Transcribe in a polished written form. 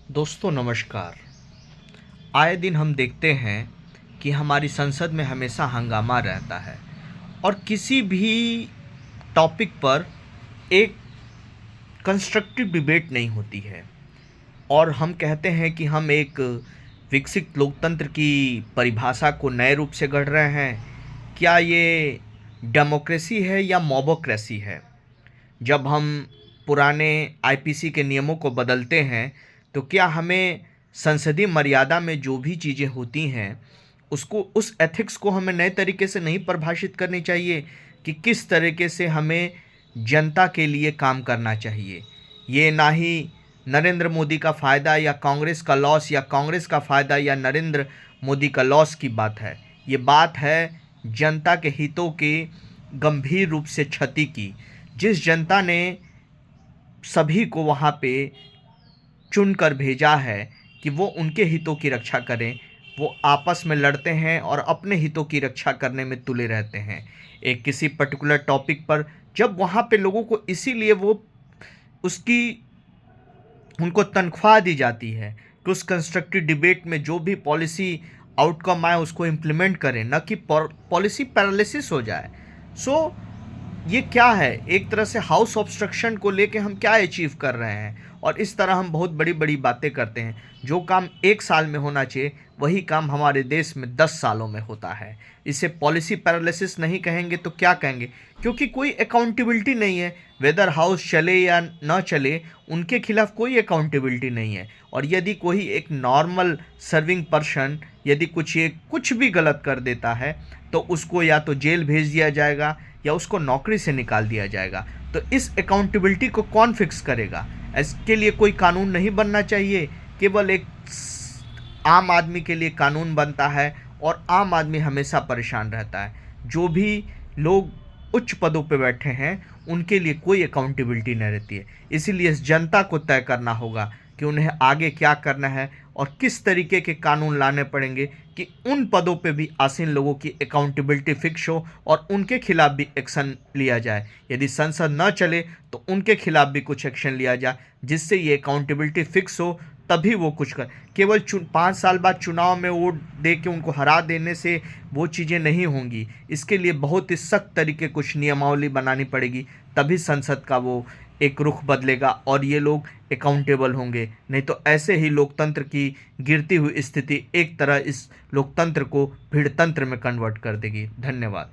दोस्तों नमस्कार। आए दिन हम देखते हैं कि हमारी संसद में हमेशा हंगामा रहता है और किसी भी टॉपिक पर एक कंस्ट्रक्टिव डिबेट नहीं होती है। और हम कहते हैं कि हम एक विकसित लोकतंत्र की परिभाषा को नए रूप से गढ़ रहे हैं। क्या ये डेमोक्रेसी है या मोबोक्रेसी है? जब हम पुराने आईपीसी के नियमों को बदलते हैं तो क्या हमें संसदीय मर्यादा में जो भी चीज़ें होती हैं उसको उस एथिक्स को हमें नए तरीके से नहीं परिभाषित करनी चाहिए कि किस तरीके से हमें जनता के लिए काम करना चाहिए? ये ना ही नरेंद्र मोदी का फ़ायदा या कांग्रेस का लॉस या कांग्रेस का फ़ायदा या नरेंद्र मोदी का लॉस की बात है। ये बात है जनता के हितों की गंभीर रूप से क्षति की। जिस जनता ने सभी को वहाँ पे चुनकर भेजा है कि वो उनके हितों की रक्षा करें, वो आपस में लड़ते हैं और अपने हितों की रक्षा करने में तुले रहते हैं। एक किसी पर्टिकुलर टॉपिक पर जब वहाँ पे लोगों को इसीलिए वो उसकी उनको तनख्वाह दी जाती है कि उस कंस्ट्रक्टिव डिबेट में जो भी पॉलिसी आउटकम आए उसको इम्प्लीमेंट करें, न कि पॉलिसी पैरालिसिस हो जाए। सो ये क्या है? एक तरह से हाउस ऑब्स्ट्रक्शन को लेके हम क्या अचीव कर रहे हैं? और इस तरह हम बहुत बड़ी बड़ी बातें करते हैं। जो काम एक साल में होना चाहिए वही काम हमारे देश में 10 सालों में होता है। इसे पॉलिसी पैरालिसिस नहीं कहेंगे तो क्या कहेंगे? क्योंकि कोई अकाउंटेबिलिटी नहीं है। वेदर हाउस चले या न चले, उनके खिलाफ कोई अकाउंटेबिलिटी नहीं है। और यदि कोई एक नॉर्मल सर्विंग पर्सन यदि कुछ भी गलत कर देता है तो उसको या तो जेल भेज दिया जाएगा या उसको नौकरी से निकाल दिया जाएगा। तो इस अकाउंटेबिलिटी को कौन फिक्स करेगा? इसके लिए कोई कानून नहीं बनना चाहिए। केवल एक आम आदमी के लिए कानून बनता है और आम आदमी हमेशा परेशान रहता है। जो भी लोग उच्च पदों पे बैठे हैं उनके लिए कोई अकाउंटेबिलिटी नहीं रहती है। इसीलिए इस जनता को तय करना होगा कि उन्हें आगे क्या करना है और किस तरीके के कानून लाने पड़ेंगे कि उन पदों पे भी आसीन लोगों की अकाउंटेबिलिटी फिक्स हो और उनके खिलाफ भी एक्शन लिया जाए। यदि संसद न चले तो उनके खिलाफ भी कुछ एक्शन लिया जाए जिससे ये अकाउंटेबिलिटी फिक्स हो, तभी वो कुछ कर। केवल 5 साल बाद चुनाव में वोट दे के उनको हरा देने से वो चीज़ें नहीं होंगी। इसके लिए बहुत ही सख्त तरीके कुछ नियमावली बनानी पड़ेगी, तभी संसद का वो एक रुख बदलेगा और ये लोग अकाउंटेबल होंगे। नहीं तो ऐसे ही लोकतंत्र की गिरती हुई स्थिति एक तरह इस लोकतंत्र को भीड़तंत्र में कन्वर्ट कर देगी। धन्यवाद।